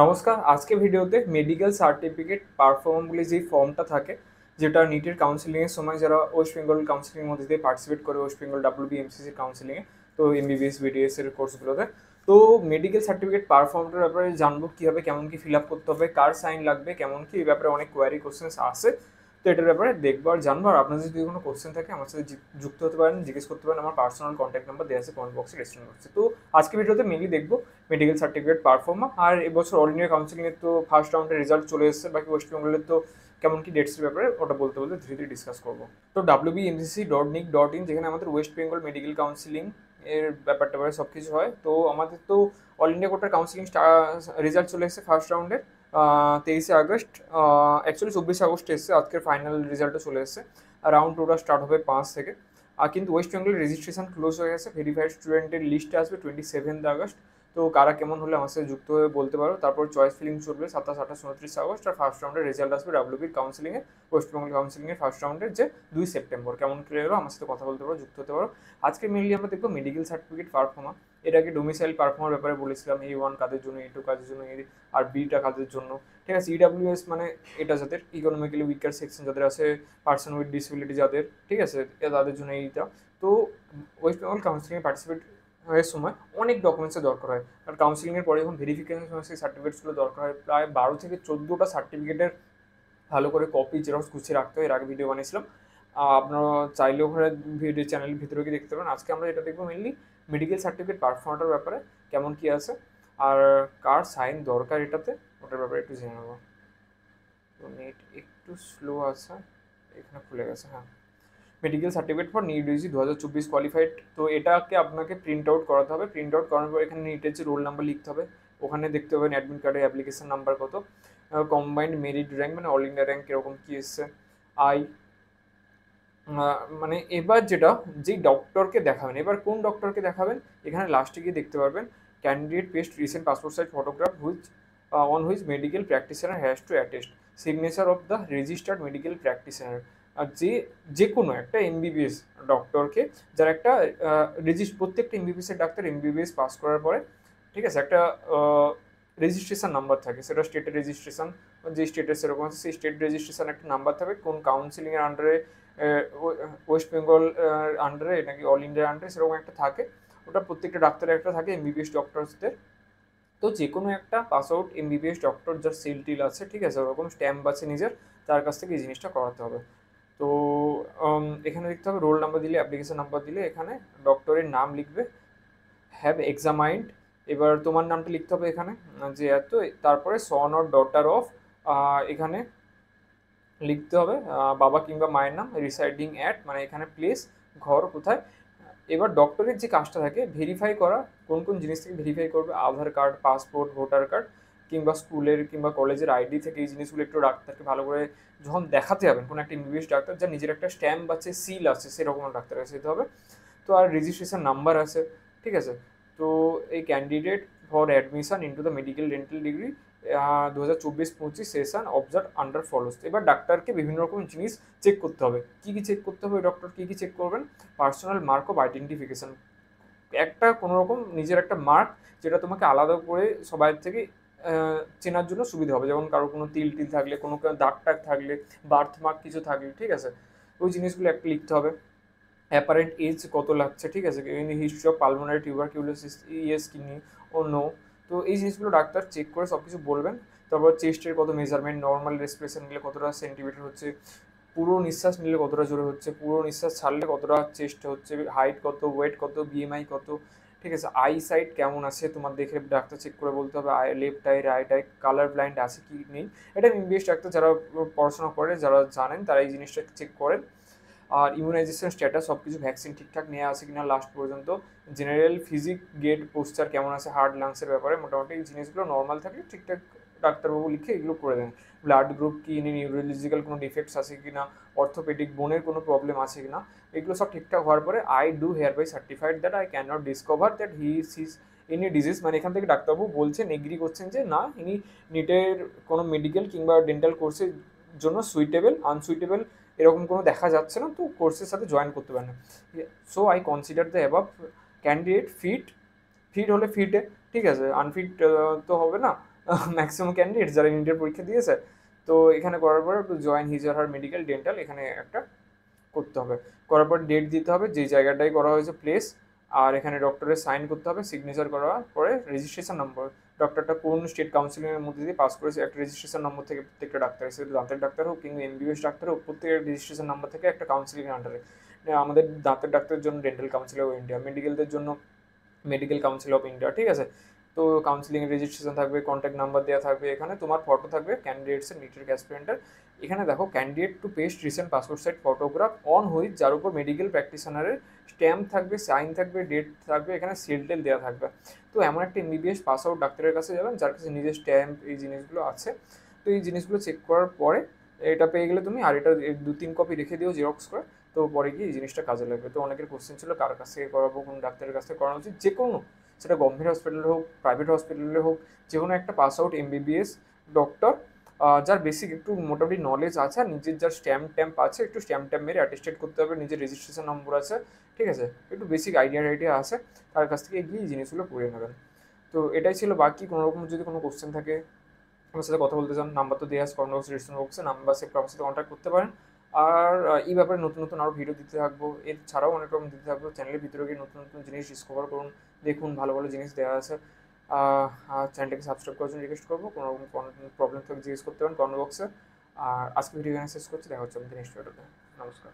নমস্কার। আজকে ভিডিওতে মেডিকেল সার্টিফিকেট পারফর্ম বলে যে ফর্মটা থাকে, যেটা নিটের কাউন্সিলিংয়ের সময় যারা ওয়েস্ট বেঙ্গল কাউন্সিলিংয়ের মধ্যে দিয়ে পার্টিসিপেট করে ওয়েস্ট বেঙ্গল ডাব্লিউবিএমসিসির কাউন্সিলিংয়ে, তো এমবিবিএস বিডিএস এর কোর্সগুলোতে। তো মেডিকেল সার্টিফিকেট পারফর্মটার ব্যাপারে জানবো কীভাবে কেমন কি ফিল আপ করতে হবে, কার সাইন লাগবে, কেমন কি এই ব্যাপারে অনেক কোয়ারি কোশ্চেন্স আসে। তো এটার ব্যাপারে দেখবো আর জানবো। আর আপনার যদি কোনো কোশ্চেন থাকে আমার সাথে যুক্ত হতে পারেন, জিজ্ঞেস করতে পারেন। আমার পার্সোনাল কন্ট্যাক্ট নাম্বার দেওয়া আছে কমেন্ট বক্সে, ডিসক্রিপশন বক্সে। তো আজকে ভিডিওতে মেনলি দেখবো মেডিকেল সার্টিফিকেট পারফর্মা। আর এবছর অল ইন্ডিয়া কাউন্সিলিংয়ের তো ফার্স্ট রাউন্ডের রেজাল্ট চলে এসেছে, বাকি ওয়েস্ট বেঙ্গলের তো কেমন কি ডেটসের ব্যাপারে ওটা বলতে বলতে ধীরে ধীরে ডিসকাস করবো। তো wbmcc.nic.in, যেখানে আমাদের ওয়েস্ট বেঙ্গল মেডিকেল কাউন্সিলিং এর ব্যাপারটা সব কিছু হয়। তো আমাদের তো অল ইন্ডিয়া কোটার কাউন্সিলিং রেজাল্ট চলে এসেছে ফার্স্ট রাউন্ডের 23 আগস্ট। অ্যাকচুয়ালি 24 আগস্ট এসেছে, আজকের ফাইনাল রেজাল্টও চলে এসেছে। রাউন্ড টুটা স্টার্ট হবে 5 থেকে। কিন্তু ওয়েস্ট বেঙ্গলের রেজিস্ট্রেশন ক্লোজ হয়ে গেছে, ভেরিফাইড স্টুডেন্টের লিস্টে আসবে 27 আগস্ট। তো কারা কেমন হলে আমার সাথে যুক্ত হয়ে বলতে পারো। তারপর চয়েস ফিলিং চলবে 27, 28, 29 আগস্ট। আর ফার্স্ট রাউন্ডের রেজাল্ট আসবে ডাব্লিউবির কাউন্সিলিংয়ে, ওয়েস্ট বেঙ্গল কাউন্সিলিংয়ের ফার্স্ট রাউন্ডের যে 2 সেপ্টেম্বর। কেমন ক্লিয়ার হলো আমার সাথে কথা বলতে পারো, যুক্ত হতে পারো। আজকে মেনলি আমরা দেখবো মেডিকেল সার্টিফিকেট পারফর্মা। এর আগে ডোমিসাইল পারফর্মার ব্যাপারে বলেছিলাম, A1 কাদের জন্য, A2 কাদের জন্য, আর বিটা কাদের জন্য। ঠিক আছে, ইডাব্লিউএস মানে এটা যাদের ইকোনমিক্যালি উইকার সেকশন যাদের আছে, পার্সন উইথ ডিসেবিলিটি যাদের, ঠিক আছে, তাদের জন্য এইটা। তো ওয়েস্ট বেঙ্গল কাউন্সিলিংয়ে পার্টিসিপেট এর সময় অনেক ডকুমেন্টসের দরকার হয়। আর কাউন্সিলিংয়ের পরে যখন ভেরিফিকেশন সময় সেই সার্টিফিকেটসগুলো দরকার হয়, প্রায় 12 থেকে 14টা সার্টিফিকেটের ভালো করে কপি জেরক্স গুছিয়ে রাখতে হয়। এর আগে ভিডিও বানিয়েছিলাম, আপনারা চাইলেও ওখানে ভিডিও চ্যানেলের ভিতরে গিয়ে দেখতে পারেন। আজকে আমরা এটা দেখবো মেনলি মেডিকেল সার্টিফিকেট পারফর্মারটার ব্যাপারে, কেমন কি আছে আর কার সাইন দরকার এটাতে, ওটার ব্যাপারে একটু জেনে নেবো। তো নেট একটু স্লো আছে, এখানে খুলে গেছে। হ্যাঁ, medical certificate for NEET UG 2024 qualified. তো এটাকে আপনাকে প্রিন্ট আউট করাতে হবে। প্রিন্ট আউট করার পর এখানে নিটের যে রোল নাম্বার লিখতে হবে, ওখানে দেখতে পাবেন অ্যাডমিট কার্ডের অ্যাপ্লিকেশন নাম্বার কত, কম্বাইন্ড মেরিট র্যাঙ্ক মানে অল ইন্ডিয়া র্যাঙ্ক কীরকম কী এসছে, আই মানে এবার যেটা যেই ডক্টরকে দেখাবেন, এবার কোন ডক্টরকে দেখাবেন এখানে লাস্টে গিয়ে দেখতে পারবেন candidate paste recent passport size photograph which on which medical practitioner has to attest signature of the registered medical practitioner. আর যে কোনো একটা এমবিবিএস ডক্টরকে, যার একটা প্রত্যেকটা এমবিবিএসের ডাক্তার এমবিবিএস পাস করার পরে, ঠিক আছে, একটা রেজিস্ট্রেশন নাম্বার থাকে, সেটা স্টেটের রেজিস্ট্রেশন, যে স্টেটের সেরকম আছে সেই স্টেট রেজিস্ট্রেশন একটা নাম্বার থাকবে, কোন কাউন্সিলিংয়ের আন্ডারে, ওয়েস্ট বেঙ্গল আন্ডারে নাকি অল ইন্ডিয়ার আন্ডারে সেরকম একটা থাকে। ওটা প্রত্যেকটা ডাক্তারের একটা থাকে, এমবিবিএস ডক্টরসদের। তো যে কোনো একটা পাস আউট এমবিবিএস ডক্টর যার সেল টিল আছে, ঠিক আছে, ওরকম স্ট্যাম্প আছে নিজের, তার কাছ থেকে এই জিনিসটা করাতে হবে। তো এখানে দেখতে হবে রোল নাম্বার দিলে, অ্যাপ্লিকেশন নাম্বার দিলে, এখানে ডক্টরের নাম লিখবে, হ্যাভ এক্সামাইন্ড। এবার তোমার নামটা লিখতে হবে এখানে, যে এত, তারপরে সন অর ডটার অফ, এখানে লিখতে হবে বাবা কিংবা মায়ের নাম, রিসাইডিং অ্যাট মানে এখানে প্লেস, ঘর কোথায়। এবার ডক্টরের যে কাজটা থাকে ভেরিফাই করা, কোন কোন জিনিস থেকে ভেরিফাই করবে, আধার কার্ড, পাসপোর্ট, ভোটার কার্ড, কিংবা স্কুলের কিংবা কলেজের আইডি থেকে এই জিনিসগুলো একটু ডাক্তারকে ভালো করে যখন দেখাতে যাবেন, কোনো একটা এমবিবিএস ডাক্তার যার নিজের একটা স্ট্যাম্প আছে, সিল আছে, সেরকম ডাক্তার কাছে যেতে হবে। তো আর রেজিস্ট্রেশন নাম্বার আছে, ঠিক আছে। তো এই candidate for admission into the medical dental degree 2024-25 session observe under follows. এবার ডাক্তারকে বিভিন্ন রকম জিনিস চেক করতে হবে। কী কী চেক করতে হবে ডক্টর, কী কী চেক করবেন? পার্সোনাল মার্ক অফ আইডেন্টিফিকেশন, একটা কোনো রকম নিজের একটা মার্ক, যেটা তোমাকে আলাদা করে সবাই থেকে চেনার জন্য সুবিধা হবে। যেমন কারো কোনো তিল টিল থাকলে, কোনো দাগ টাগ থাকলে, বার্থ মার্ক কিছু থাকলে, ঠিক আছে, ওই জিনিসগুলো একটা লিখতে হবে। অ্যাপারেন্ট এজ কত লাগছে, ঠিক আছে, history of pulmonary tuberculosis, yes কি নি, ও নো। তো এই জিনিসগুলো ডাক্তার চেক করে সব কিছু বলবেন। তারপর চেস্টের কত মেজারমেন্ট, নর্মাল রেসপিরেশন নিলে কতটা সেন্টিমিটার হচ্ছে, পুরো নিঃশ্বাস নিলে কতটা জোরে হচ্ছে, পুরো নিঃশ্বাস ছাড়লে কতটা চেস্ট হচ্ছে, হাইট কত, ওয়েট কত, বিএমআই কত, ঠিক আছে, আই সাইট কেমন আছে তোমার দেখে ডাক্তার চেক করে বলতে হবে, I left I, right I, colour blind আছে কি নেই। এটা এমবিবিএস ডাক্তার যারা পড়াশোনা করে, যারা জানেন, তারা এই জিনিসটা চেক করেন। আর ইমিউনাইজেশন স্ট্যাটাস, সব কিছু ভ্যাকসিন ঠিকঠাক নেওয়া আছে কিনা লাস্ট পর্যন্ত, জেনারেল ফিজিক গেট পোস্টার কেমন আছে, হার্ট লাংসের ব্যাপারে মোটামুটি এই জিনিসগুলো নর্মাল থাকলে ঠিকঠাক ডাক্তারবাবু লিখে এগুলো করে দেন। ব্লাড গ্রুপ কি, নিউরোলজিক্যাল কোনো ডিফেক্টস আছে কি না, অর্থোপেডিক বোনের কোনো প্রবলেম আছে কি না, এগুলো সব ঠিকঠাক হওয়ার পরে I do hereby certified that I can not discover that he is any disease, মানে এখান থেকে ডাক্তারবাবু বলছেন, এগ্রি করছেন যে না, ইনি নিটের কোনো মেডিকেল কিংবা ডেন্টাল কোর্সের জন্য সুইটেবল, আনসুইটেবল এরকম কোনো দেখা যাচ্ছে না, তো কোর্সের সাথে জয়েন করতে পারে না। So I consider the above candidate fit, fit হলে ফিটে, ঠিক আছে, আনফিট তো হবে না। ম্যাক্সিমাম ক্যান্ডিডেট যারা ইন্ডিয়ার পরীক্ষা দিয়েছে। তো এখানে করার পরে to join his or her medical dental এখানে একটা করতে হবে, করার পর ডেট দিতে হবে, যে জায়গাটায় করা হয়েছে প্লেস, আর এখানে ডক্টরের সাইন করতে হবে, সিগনেচার করার পরে রেজিস্ট্রেশন নম্বর, ডক্টরটা কোন স্টেট কাউন্সিলিংয়ের মধ্যে দিয়ে পাস করেছে একটা রেজিস্ট্রেশন নম্বর থেকে প্রত্যেকটা ডাক্তার, সেটা দাঁতের ডাক্তার হোক কিংবা এমবিবিএস ডাক্তার হোক, প্রত্যেকের রেজিস্ট্রেশন নম্বর থেকে একটা কাউন্সিলিংয়ের আন্ডারে। আমাদের দাঁতের ডাক্তারের জন্য ডেন্টাল কাউন্সিল অফ ইন্ডিয়া, মেডিকেলদের জন্য মেডিকেল কাউন্সিল অফ ইন্ডিয়া, ঠিক আছে। তো কাউন্সিলিং রেজিস্ট্রেশন থাকবে, কন্ট্যাক্ট নাম্বার দেওয়া থাকবে, এখানে তোমার ফটো থাকবে ক্যান্ডিডেটসের নিটের অ্যাসপিরেন্টের। এখানে দেখো candidate to paste recent passport size photograph on which, যার উপর মেডিকেল প্র্যাকটিশনারের স্ট্যাম্প থাকবে, সাইন থাকবে, ডেট থাকবে, এখানে সিল টেল দেওয়া থাকবে। তো এমন একটা এমবিবিএস পাস আউট ডাক্তারের কাছে যাবেন যার কাছে নিজের স্ট্যাম্প এই জিনিসগুলো আছে। তো এই জিনিসগুলো চেক করার পরে এটা পেয়ে গেলে তুমি, আর এটা 2-3 কপি রেখে দিও জেরক্স করে। তো পরে গিয়ে এই জিনিসটা কাজে লাগবে। তো অনেকের কোশ্চেন ছিল কার কাছ থেকে করাবো, কোন ডাক্তারের কাছ থেকে করানো উচিত, যে কোনো, সেটা গভর্নমেন্ট হসপিটালে হোক প্রাইভেট হসপিটালে হোক, যে কোনো একটা পাস আউট এমবিবিএস ডক্টর যার বেসিক একটু মোটামুটি নলেজ আছে, আর নিজের যার স্ট্যাম্প ট্যাম্প আছে, একটু স্ট্যাম্প ট্যাম্প মেরে অ্যাটেস্টেড করতে হবে, নিজের রেজিস্ট্রেশন নম্বর আছে, ঠিক আছে, একটু বেসিক আইডিয়া আছে, তার কাছ থেকে গিয়ে এই জিনিসগুলো করে নেবেন। তো এটাই ছিল, বাকি কোনো রকম যদি কোনো কোশ্চেন থাকে আমার সাথে কথা বলতে চান, নাম্বার তো দেওয়া আছে কমেন্ট বক্সে, ডিসক্রিপশন বক্সে, নাম্বার সেভ করে আমার সাথে কন্ট্যাক্ট করতে পারেন। আর এই ব্যাপারে নতুন নতুন আরও ভিডিও দিতে থাকবো, এছাড়াও অনেক রকম দিতে থাকবো, চ্যানেলের ভিতরে গিয়ে নতুন নতুন জিনিস ডিসকভার করুন, দেখুন, ভালো ভালো জিনিস দেওয়া আছে। আর চ্যানেলটাকে সাবস্ক্রাইব করার জন্য রিকোয়েস্ট করবো, কোনো রকম প্রবলেম থাকলে জিজ্ঞেস করতে পারেন কমেন্ট বক্সে। আর আজকে ভিডিও এখানে শেষ করছি, দেখা হচ্ছে আমাদের নেক্সট ভিডিওতে। নমস্কার।